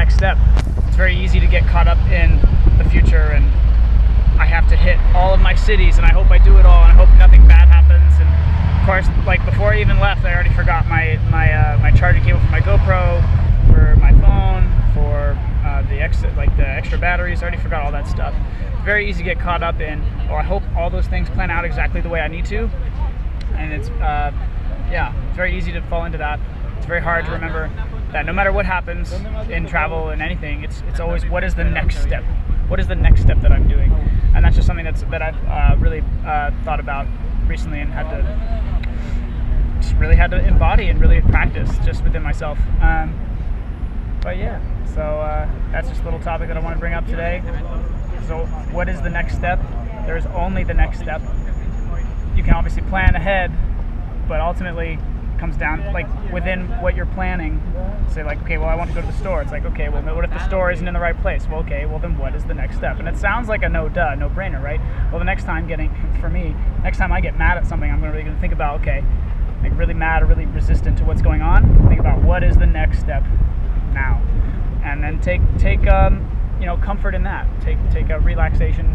next step? It's very easy to get caught up in the future, and I have to hit all of my cities, and I hope I do it all, and I hope nothing bad happens. And of course, like before I even left, I already forgot my charging cable for my GoPro, for my phone, for the extra batteries. I already forgot all that stuff. It's very easy to get caught up in, oh, I hope all those things plan out exactly the way I need to, and it's it's very easy to fall into that. It's very hard to remember that no matter what happens in travel and anything, it's always, what is the next step? What is the next step that I'm doing? And that's just something that I've really thought about recently, and had to embody and really practice just within myself. But yeah, so that's just a little topic that I want to bring up today. So what is the next step? There's only the next step. You can obviously plan ahead, but ultimately it comes down, like, within what you're planning, say like, okay, well, I want to go to the store. It's like, okay, well, what if the store isn't in the right place? Well, okay, well then what is the next step? And it sounds like a no-brainer, right? Well, the next time next time I get mad at something, I'm really going to think about, okay, like really mad or really resistant to what's going on, think about what is the next step now, and then take comfort in that. Take a relaxation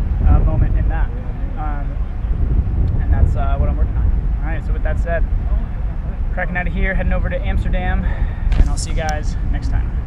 moment in that, and that's what I'm working on. All right, so with that said, cracking out of here, heading over to Amsterdam, and I'll see you guys next time.